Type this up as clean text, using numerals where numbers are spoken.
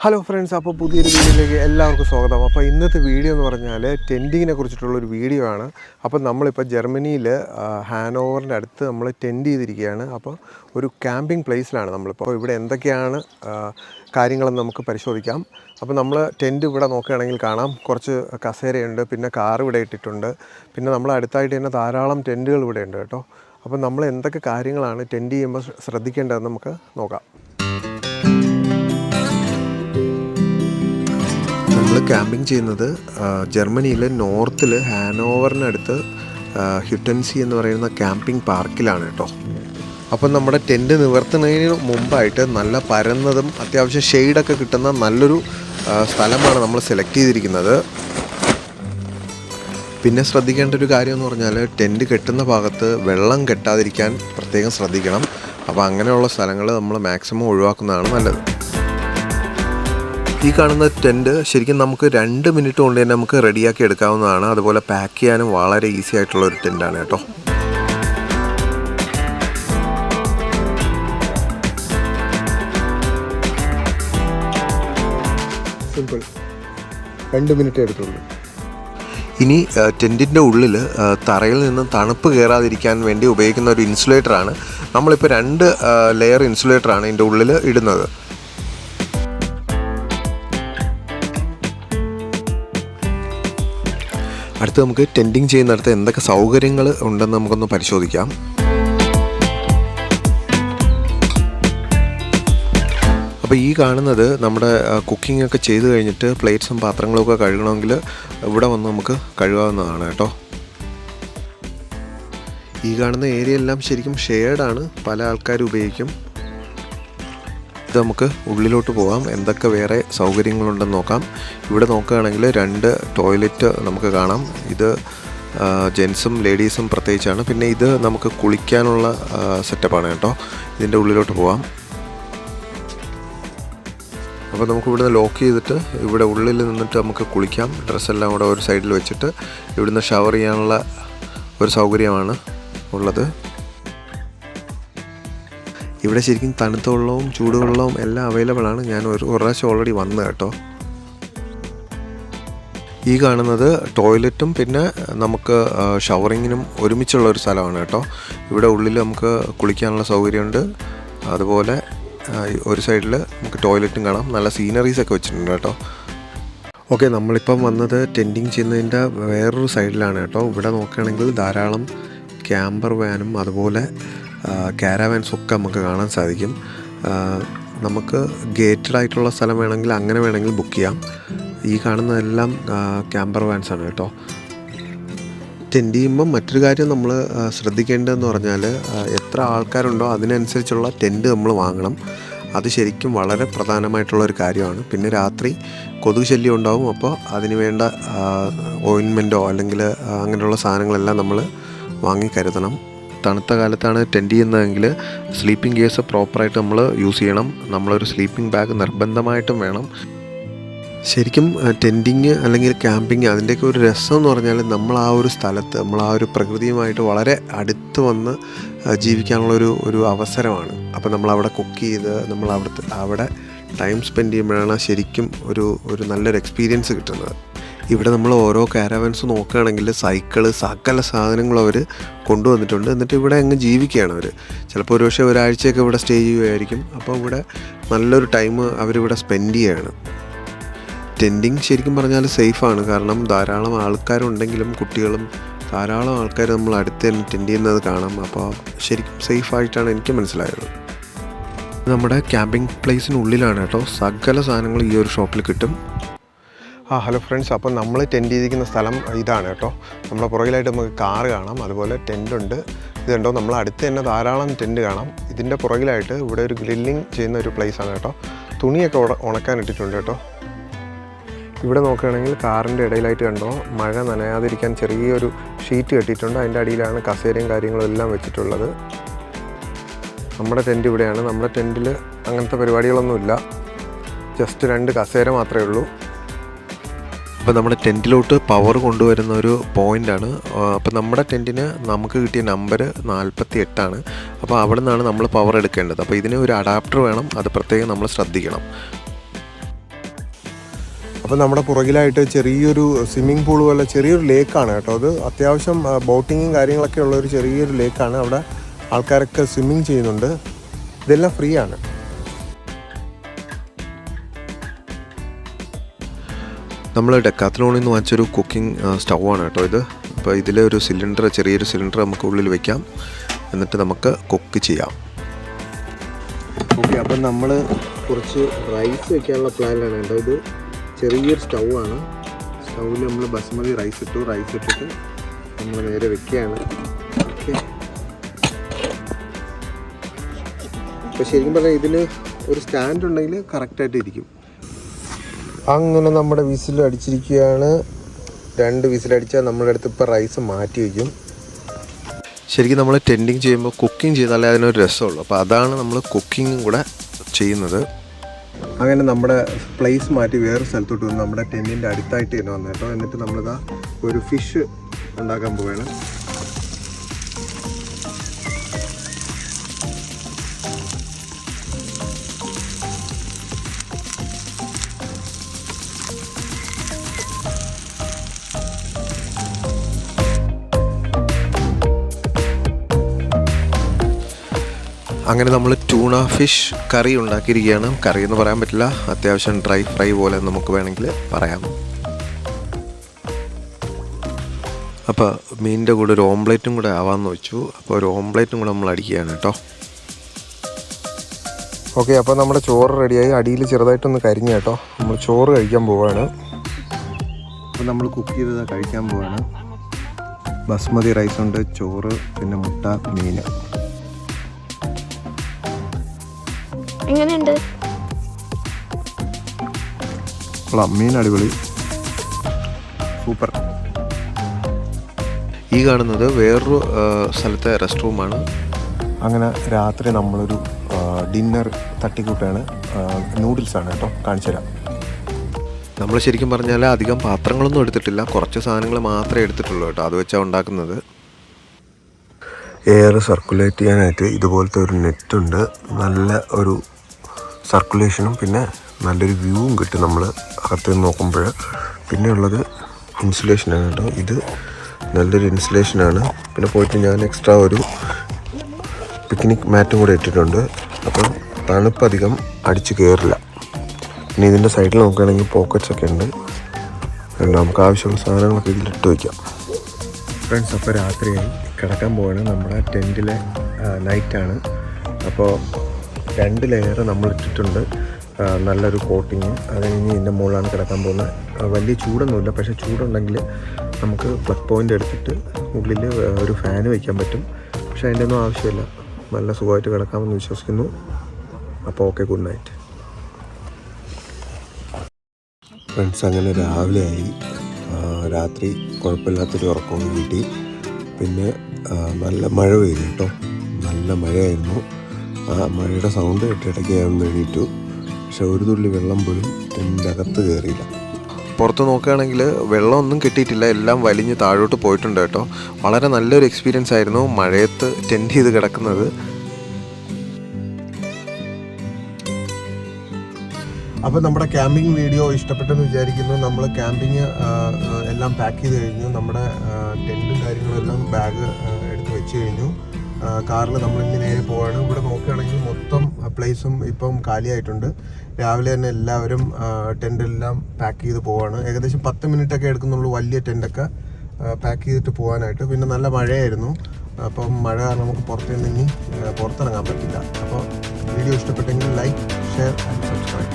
Hello friends, അപ്പോൾ പുതിയൊരു വീഡിയോയിലേക്ക് എല്ലാവർക്കും സ്വാഗതം. അപ്പോൾ ഇന്നത്തെ വീഡിയോ എന്ന് പറഞ്ഞാൽ ടെൻറ്റിങ്ങിനെ കുറിച്ചിട്ടുള്ളൊരു വീഡിയോ ആണ്. അപ്പോൾ നമ്മളിപ്പോൾ ജർമ്മനിയിൽ ഹാനോവറിൻ്റെ അടുത്ത് നമ്മൾ ടെൻറ്റ് ചെയ്തിരിക്കുകയാണ്. അപ്പോൾ ഒരു ക്യാമ്പിംഗ് പ്ലേസിലാണ് നമ്മളിപ്പോൾ. ഇവിടെ എന്തൊക്കെയാണ് കാര്യങ്ങളെന്ന് നമുക്ക് പരിശോധിക്കാം. അപ്പോൾ നമ്മൾ ടെൻറ്റ് ഇവിടെ നോക്കുകയാണെങ്കിൽ കാണാം, കുറച്ച് കസേരയുണ്ട്, പിന്നെ കാർ ഇവിടെ ഇട്ടിട്ടുണ്ട്, പിന്നെ നമ്മൾ അടുത്തായിട്ട് തന്നെ ധാരാളം ടെൻറ്റുകൾ ഇവിടെ ഉണ്ട് കേട്ടോ. അപ്പോൾ നമ്മൾ എന്തൊക്കെ കാര്യങ്ങളാണ് ടെൻറ്റ് ചെയ്യുമ്പോൾ ശ്രദ്ധിക്കേണ്ടതെന്ന് നമുക്ക് നോക്കാം. നമ്മൾ ക്യാമ്പിംഗ് ചെയ്യുന്നത് ജർമ്മനിയിലെ നോർത്തിൽ ഹാനോവറിനടുത്ത് ഹ്യുട്ടൻസി എന്ന് പറയുന്ന ക്യാമ്പിംഗ് പാർക്കിലാണ് കേട്ടോ. അപ്പം നമ്മുടെ ടെൻറ്റ് നിവർത്തുന്നതിന് മുമ്പായിട്ട് നല്ല പരന്നതും അത്യാവശ്യം ഷെയ്ഡൊക്കെ കിട്ടുന്ന നല്ലൊരു സ്ഥലമാണ് നമ്മൾ സെലക്ട് ചെയ്തിരിക്കുന്നത്. പിന്നെ ശ്രദ്ധിക്കേണ്ട ഒരു കാര്യം എന്ന് പറഞ്ഞാൽ ടെൻറ്റ് കെട്ടുന്ന ഭാഗത്ത് വെള്ളം കെട്ടാതിരിക്കാൻ പ്രത്യേകം ശ്രദ്ധിക്കണം. അപ്പോൾ അങ്ങനെയുള്ള സ്ഥലങ്ങൾ നമ്മൾ മാക്സിമം ഒഴിവാക്കുന്നതാണ് നല്ലത്. ഈ കാണുന്ന ടെൻറ്റ് ശരിക്കും നമുക്ക് 2 മിനിറ്റ് കൊണ്ട് തന്നെ നമുക്ക് റെഡിയാക്കി എടുക്കാവുന്നതാണ്. അതുപോലെ പാക്ക് ചെയ്യാനും വളരെ ഈസി ആയിട്ടുള്ള ഒരു ടെൻറ്റാണ് കേട്ടോ. സിമ്പിൾ, 2 മിനിറ്റ് എടുത്തുള്ളൂ. ഇനി ടെൻറ്റിൻ്റെ ഉള്ളിൽ തറയിൽ നിന്ന് തണുപ്പ് കയറാതിരിക്കാൻ വേണ്ടി ഉപയോഗിക്കുന്ന ഒരു ഇൻസുലേറ്ററാണ്. നമ്മളിപ്പോൾ 2 ലെയർ ഇൻസുലേറ്ററാണ് ഇതിൻ്റെ ഉള്ളിൽ ഇടുന്നത്. അടുത്ത് നമുക്ക് ടെൻറ്റിങ് ചെയ്യുന്നിടത്ത് എന്തൊക്കെ സൗകര്യങ്ങൾ ഉണ്ടെന്ന് നമുക്കൊന്ന് പരിശോധിക്കാം. അപ്പോൾ ഈ കാണുന്നത് നമ്മുടെ കുക്കിംഗ് ഒക്കെ ചെയ്ത് കഴിഞ്ഞിട്ട് പ്ലേറ്റ്സും പാത്രങ്ങളും ഒക്കെ കഴുകണമെങ്കിൽ ഇവിടെ വന്ന് നമുക്ക് കഴുകാവുന്നതാണ് കേട്ടോ. ഈ കാണുന്ന ഏരിയ എല്ലാം ശരിക്കും ഷെയർഡാണ്, പല ആൾക്കാരും ഉപയോഗിക്കും. ഇത് നമുക്ക് ഉള്ളിലോട്ട് പോകാം, എന്തൊക്കെ വേറെ സൗകര്യങ്ങളുണ്ടെന്ന് നോക്കാം. ഇവിടെ നോക്കുകയാണെങ്കിൽ 2 ടോയ്ലറ്റ് നമുക്ക് കാണാം. ഇത് ജെൻസും ലേഡീസും പ്രത്യേകിച്ചാണ്. പിന്നെ ഇത് നമുക്ക് കുളിക്കാനുള്ള സെറ്റപ്പാണ് കേട്ടോ. ഇതിൻ്റെ ഉള്ളിലോട്ട് പോകാം. അപ്പോൾ നമുക്ക് ഇവിടുന്ന് ലോക്ക് ചെയ്തിട്ട് ഇവിടെ ഉള്ളിൽ നിന്നിട്ട് നമുക്ക് കുളിക്കാം. ഡ്രസ്സെല്ലാം കൂടെ ഒരു സൈഡിൽ വെച്ചിട്ട് ഇവിടുന്ന് ഷവർ ചെയ്യാനുള്ള ഒരു സൗകര്യമാണ് ഉള്ളത്. ഇവിടെ ശരിക്കും തണുത്ത വെള്ളവും ചൂടുവെള്ളവും എല്ലാം അവൈലബിൾ ആണ്. ഞാൻ ഒരു പ്രാവശ്യം ഓൾറെഡി വന്നു കേട്ടോ. ഈ കാണുന്നത് ടോയ്ലറ്റും പിന്നെ നമുക്ക് ഷവറിങ്ങിനും ഒരുമിച്ചുള്ള ഒരു സ്ഥലമാണ് കേട്ടോ. ഇവിടെ ഉള്ളിൽ നമുക്ക് കുളിക്കാനുള്ള സൗകര്യമുണ്ട്. അതുപോലെ ഒരു സൈഡിൽ നമുക്ക് ടോയ്ലറ്റും കാണാം. നല്ല സീനറീസൊക്കെ വെച്ചിട്ടുണ്ട് കേട്ടോ. ഓക്കെ, നമ്മളിപ്പം വന്നത് ടെൻറ്റിങ് ചെയ്യുന്നതിൻ്റെ വേറൊരു സൈഡിലാണ് കേട്ടോ. ഇവിടെ നോക്കുകയാണെങ്കിൽ ധാരാളം ക്യാമ്പർ വാനും അതുപോലെ കാരാവാൻസൊക്കെ നമുക്ക് കാണാൻ സാധിക്കും. നമുക്ക് ഗേറ്റഡ് ആയിട്ടുള്ള സ്ഥലം വേണമെങ്കിൽ അങ്ങനെ വേണമെങ്കിൽ ബുക്ക് ചെയ്യാം. ഈ കാണുന്നതെല്ലാം ക്യാമ്പർ വാൻസാണ് കേട്ടോ. ടെൻറ്റ് ചെയ്യുമ്പം മറ്റൊരു കാര്യം നമ്മൾ ശ്രദ്ധിക്കേണ്ടതെന്ന് പറഞ്ഞാൽ എത്ര ആൾക്കാരുണ്ടോ അതിനനുസരിച്ചുള്ള ടെൻറ്റ് നമ്മൾ വാങ്ങണം. അത് ശരിക്കും വളരെ പ്രധാനമായിട്ടുള്ളൊരു കാര്യമാണ്. പിന്നെ രാത്രി കൊതുക് ശല്യം ഉണ്ടാവും. അപ്പോൾ അതിന് വേണ്ട ഓയിൻമെൻറ്റോ അല്ലെങ്കിൽ അങ്ങനെയുള്ള സാധനങ്ങളെല്ലാം നമ്മൾ വാങ്ങി കരുതണം. തണുത്ത കാലത്താണ് ടെൻറ്റ് ചെയ്യുന്നതെങ്കിൽ സ്ലീപ്പിംഗ് ഗിയേഴ്സ് പ്രോപ്പറായിട്ട് നമ്മൾ യൂസ് ചെയ്യണം. നമ്മളൊരു സ്ലീപ്പിംഗ് ബാഗ് നിർബന്ധമായിട്ടും വേണം. ശരിക്കും ടെൻറ്റിങ് അല്ലെങ്കിൽ ക്യാമ്പിങ് അതിൻ്റെയൊക്കെ ഒരു രസം എന്ന് പറഞ്ഞാൽ നമ്മൾ ആ ഒരു സ്ഥലത്ത് നമ്മൾ ആ ഒരു പ്രകൃതിയുമായിട്ട് വളരെ അടുത്ത് വന്ന് ജീവിക്കാനുള്ളൊരു അവസരമാണ്. അപ്പോൾ നമ്മളവിടെ കുക്ക് ചെയ്ത് നമ്മൾ അവിടെ ടൈം സ്പെൻഡ് ചെയ്യുമ്പോഴാണ് ശരിക്കും ഒരു നല്ലൊരു എക്സ്പീരിയൻസ് കിട്ടുന്നത്. ഇവിടെ നമ്മൾ ഓരോ കാരവാൻസ് നോക്കുകയാണെങ്കിൽ സൈക്കിള് സകല സാധനങ്ങളും അവർ കൊണ്ടുവന്നിട്ടുണ്ട്. എന്നിട്ട് ഇവിടെ അങ്ങ് ജീവിക്കുകയാണ് അവർ. ചിലപ്പോൾ ഒരു പക്ഷേ ഒരാഴ്ചയൊക്കെ ഇവിടെ സ്റ്റേ ചെയ്യുകയായിരിക്കും. അപ്പോൾ ഇവിടെ നല്ലൊരു ടൈം അവരിവിടെ സ്പെൻഡ് ചെയ്യുകയാണ്. ടെൻറ്റിങ് ശരിക്കും പറഞ്ഞാൽ സേഫാണ്. കാരണം ധാരാളം ആൾക്കാരുണ്ടെങ്കിലും കുട്ടികളും ധാരാളം ആൾക്കാർ നമ്മൾ അടുത്ത് തന്നെ ടെൻറ്റ് ചെയ്യുന്നത് കാണാം. അപ്പോൾ ശരിക്കും സേഫായിട്ടാണ് എനിക്ക് മനസ്സിലായത്. നമ്മുടെ ക്യാമ്പിംഗ് പ്ലേസിനുള്ളിലാണ് കേട്ടോ. സകല സാധനങ്ങൾ ഈ ഒരു ഷോപ്പിൽ കിട്ടും. ഹലോ ഫ്രണ്ട്സ്, അപ്പോൾ നമ്മൾ ടെൻറ്റ് ചെയ്തിരിക്കുന്ന സ്ഥലം ഇതാണ് കേട്ടോ. നമ്മുടെ പുറകിലായിട്ട് നമുക്ക് കാറ് കാണാം, അതുപോലെ ടെൻറ്റുണ്ട്. ഇതുണ്ടോ, നമ്മൾ അടുത്ത് തന്നെ ധാരാളം ടെൻറ്റ് കാണാം. ഇതിൻ്റെ പുറകിലായിട്ട് ഇവിടെ ഒരു ഗ്രില്ലിങ് ചെയ്യുന്ന ഒരു പ്ലേസാണ് കേട്ടോ. തുണിയൊക്കെ ഉണക്കാനിട്ടിട്ടുണ്ട് കേട്ടോ. ഇവിടെ നോക്കുകയാണെങ്കിൽ കാറിൻ്റെ ഇടയിലായിട്ട് കണ്ടോ, മഴ നനയാതിരിക്കാൻ ചെറിയൊരു ഷീറ്റ് കെട്ടിയിട്ടുണ്ട്. അതിൻ്റെ അടിയിലാണ് കസേരയും കാര്യങ്ങളും എല്ലാം വെച്ചിട്ടുള്ളത്. നമ്മുടെ ടെൻറ്റ് ഇവിടെയാണ്. നമ്മുടെ ടെൻറ്റിൽ അങ്ങനത്തെ പരിപാടികളൊന്നുമില്ല, ജസ്റ്റ് 2 കസേര മാത്രമേ ഉള്ളൂ. അപ്പോൾ നമ്മുടെ ടെൻറ്റിലോട്ട് പവർ കൊണ്ടുവരുന്ന ഒരു പോയിൻ്റാണ്. അപ്പോൾ നമ്മുടെ ടെൻറ്റിന് നമുക്ക് കിട്ടിയ നമ്പർ 48 ആണ്. അപ്പോൾ അവിടെ നിന്നാണ് നമ്മൾ പവർ എടുക്കേണ്ടത്. അപ്പോൾ ഇതിന് ഒരു അഡാപ്റ്റർ വേണം, അത് പ്രത്യേകം നമ്മൾ ശ്രദ്ധിക്കണം. അപ്പോൾ നമ്മുടെ പുറകിലായിട്ട് ചെറിയൊരു സ്വിമ്മിംഗ് പൂൾ പോലെ ചെറിയൊരു ലേക്കാണ് കേട്ടോ. അത് അത്യാവശ്യം ബോട്ടിങ്ങും കാര്യങ്ങളൊക്കെ ഉള്ള ഒരു ചെറിയൊരു ലേക്കാണ്. അവിടെ ആൾക്കാരൊക്കെ സ്വിമ്മിങ് ചെയ്യുന്നുണ്ട്. ഇതെല്ലാം ഫ്രീ ആണ്. നമ്മൾ ഡെക്കാത്ലോണിൽ നിന്ന് വാങ്ങിച്ചൊരു കുക്കിംഗ് സ്റ്റൗവാണ് കേട്ടോ ഇത്. അപ്പോൾ ഇതിലെ ഒരു സിലിണ്ടർ, ചെറിയൊരു സിലിണ്ടർ നമുക്ക് ഉള്ളിൽ വെക്കാം. എന്നിട്ട് നമുക്ക് കുക്ക് ചെയ്യാം. ഓക്കെ, അപ്പം നമ്മൾ കുറച്ച് റൈസ് വെക്കാനുള്ള പ്ലാനിലാണ് കേട്ടോ. ഇത് ചെറിയൊരു സ്റ്റൗ ആണ്. സ്റ്റൗവിൽ നമ്മൾ ബസ്മതി റൈസ് ഇട്ടു. റൈസ് ഇട്ടിട്ട് നമ്മൾ നേരെ വെക്കുകയാണ്. ഓക്കെ, അപ്പോൾ ശരിക്കും പറഞ്ഞാൽ ഇതിന് ഒരു സ്റ്റാൻഡ് ഉണ്ടെങ്കിൽ കറക്റ്റായിട്ട് ഇരിക്കും. അങ്ങനെ നമ്മുടെ വിസിൽ അടിച്ചിരിക്കുകയാണ്. 2 വിസിലടിച്ചാൽ നമ്മുടെ അടുത്ത് ഇപ്പോൾ റൈസ് മാറ്റി വയ്ക്കും. ശരിക്കും നമ്മൾ ടെൻഡിങ് ചെയ്യുമ്പോൾ കുക്കിംഗ് ചെയ്താലേ അതിനൊരു രസമുള്ളൂ. അപ്പോൾ അതാണ് നമ്മൾ കുക്കിങ്ങും കൂടെ ചെയ്യുന്നത്. അങ്ങനെ നമ്മുടെ പ്ലേസ് മാറ്റി വേറെ സ്ഥലത്തോട്ട് വന്ന് നമ്മുടെ ടെൻറ്റിൻ്റെ അടുത്തായിട്ട് തന്നെ വന്നു കേട്ടോ. എന്നിട്ട് നമ്മളിതാ ഒരു ഫിഷ് ഉണ്ടാക്കാൻ പോവുകയാണ്. അങ്ങനെ നമ്മൾ ട്യൂണ ഫിഷ് കറി ഉണ്ടാക്കിയിരിക്കുകയാണ്. കറി എന്ന് പറയാൻ പറ്റില്ല, അത്യാവശ്യം ഡ്രൈ ഫ്രൈ പോലെ നമുക്ക് വേണമെങ്കിൽ പറയാം. അപ്പോൾ മീനിൻ്റെ കൂടെ ഒരു ഓംപ്ലേറ്റും കൂടെ ആവാമെന്ന് വെച്ചു. അപ്പോൾ ഒരു ഓംപ്ലേറ്റും കൂടെ നമ്മൾ അടിക്കുകയാണ് കേട്ടോ. ഓക്കെ, അപ്പോൾ നമ്മുടെ ചോറ് റെഡിയായി. അടിയിൽ ചെറുതായിട്ടൊന്ന് കരിഞ്ഞ കേട്ടോ. നമ്മൾ ചോറ് കഴിക്കാൻ പോവുകയാണ്. അപ്പോൾ നമ്മൾ കുക്ക് ചെയ്തത് കഴിക്കാൻ പോവുകയാണ്. ബസ്മതി റൈസുണ്ട്, ചോറ്, പിന്നെ മുട്ട, മീൻ. എങ്ങനെയുണ്ട്? മീൻ അടിപൊളി, സൂപ്പർ. ഈ കാണുന്നത് വേറൊരു സ്ഥലത്തെ റെസ്റ്റ് റൂമാണ്. അങ്ങനെ രാത്രി നമ്മളൊരു ഡിന്നർ തട്ടിക്കൂട്ടാണ്. നൂഡിൽസാണ് കേട്ടോ, കാണിച്ചു തരാം. നമ്മൾ ശരിക്കും പറഞ്ഞാൽ അധികം പാത്രങ്ങളൊന്നും എടുത്തിട്ടില്ല, കുറച്ച് സാധനങ്ങൾ മാത്രമേ എടുത്തിട്ടുള്ളൂ കേട്ടോ. അത് വെച്ചാണ് ഉണ്ടാക്കുന്നത്. എയർ സർക്കുലേറ്റ് ചെയ്യാനായിട്ട് ഇതുപോലത്തെ ഒരു നെറ്റുണ്ട്. നല്ല ഒരു സർക്കുലേഷനും പിന്നെ നല്ലൊരു വ്യൂവും കിട്ടും നമ്മൾ അകത്ത് നിന്ന് നോക്കുമ്പോൾ. പിന്നെ ഉള്ളത് ഇൻസുലേഷനാണ് കേട്ടോ. ഇത് നല്ലൊരു ഇൻസുലേഷനാണ്. പിന്നെ പോയിട്ട് ഞാൻ എക്സ്ട്രാ ഒരു പിക്നിക് മാറ്റും കൂടെ ഇട്ടിട്ടുണ്ട്. അപ്പം തണുപ്പ് അധികം അടിച്ച് കയറില്ല. പിന്നെ ഇതിൻ്റെ സൈഡിൽ നോക്കുകയാണെങ്കിൽ പോക്കറ്റ്സൊക്കെ ഉണ്ട്. നമുക്ക് ആവശ്യമുള്ള സാധനങ്ങളൊക്കെ ഇതിലിട്ട് വയ്ക്കാം. ഫ്രണ്ട്സ്, അപ്പോൾ രാത്രിയായി, കിടക്കാൻ പോവാണ്. നമ്മുടെ ടെൻറ്റിലെ നൈറ്റാണ്. അപ്പോൾ 2 ലെയർ നമ്മൾ ഇട്ടിട്ടുണ്ട്, നല്ലൊരു കോട്ടിങ്. അത് കഴിഞ്ഞ് ഇതിൻ്റെ മുകളിലാണ് കിടക്കാൻ പോകുന്നത്. വലിയ ചൂടൊന്നുമില്ല, പക്ഷേ ചൂടുണ്ടെങ്കിൽ നമുക്ക് പ്ലഗ് പോയിൻ്റ് എടുത്തിട്ട് ഉള്ളിൽ ഒരു ഫാന് വയ്ക്കാൻ പറ്റും. പക്ഷേ അതിൻ്റെ ഒന്നും ആവശ്യമില്ല. നല്ല സുഖമായിട്ട് കിടക്കാമെന്ന് വിശ്വസിക്കുന്നു. അപ്പോൾ ഓക്കെ, ഗുഡ് നൈറ്റ് ഫ്രണ്ട്സ്. അങ്ങനെ രാവിലെ ആയി. രാത്രി കുഴപ്പമില്ലാത്തൊരു ഉറക്കവും കിട്ടി. പിന്നെ നല്ല മഴ പെയ്തു കേട്ടോ. നല്ല മഴയായിരുന്നു. ആ മഴയുടെ സൗണ്ട് ഇടയ്ക്ക് ഞാൻ എണീറ്റു. പക്ഷെ ഒരു തുള്ളി വെള്ളം പോലും ടെൻറ്റിൻ്റെ അകത്ത് കയറിയില്ല. പുറത്ത് നോക്കുകയാണെങ്കിൽ വെള്ളമൊന്നും കിട്ടിയിട്ടില്ല, എല്ലാം വലിഞ്ഞ് താഴോട്ട് പോയിട്ടുണ്ട് കേട്ടോ. വളരെ നല്ലൊരു എക്സ്പീരിയൻസ് ആയിരുന്നു മഴയത്ത് ടെൻറ്റ് ചെയ്ത് കിടക്കുന്നത്. അപ്പോൾ നമ്മുടെ ക്യാമ്പിംഗ് വീഡിയോ ഇഷ്ടപ്പെട്ടെന്ന് വിചാരിക്കുന്നു. നമ്മൾ ക്യാമ്പിങ് എല്ലാം പാക്ക് ചെയ്ത് കഴിഞ്ഞു. നമ്മുടെ ടെൻറ്റും കാര്യങ്ങളെല്ലാം ബാഗ് എടുത്ത് വെച്ച് കഴിഞ്ഞു. കാറിൽ നമ്മളിന്ന് നേരെ പോവാണ്. ഇവിടെ നോക്കുകയാണെങ്കിൽ മൊത്തം പ്ലേസും ഇപ്പം കാലിയായിട്ടുണ്ട്. രാവിലെ തന്നെ എല്ലാവരും ടെൻറ്റെല്ലാം പാക്ക് ചെയ്ത് പോവാണ്. ഏകദേശം 10 മിനിറ്റൊക്കെ എടുക്കുന്നുള്ളൂ വലിയ ടെൻറ്റൊക്കെ പാക്ക് ചെയ്തിട്ട് പോകാനായിട്ട്. പിന്നെ നല്ല മഴയായിരുന്നു. അപ്പം മഴ കാരണം നമുക്ക് പുറത്തിറങ്ങാൻ പറ്റില്ല. അപ്പോൾ വീഡിയോ ഇഷ്ടപ്പെട്ടെങ്കിൽ ലൈക്ക്, ഷെയർ ആൻഡ് സബ്സ്ക്രൈബ്.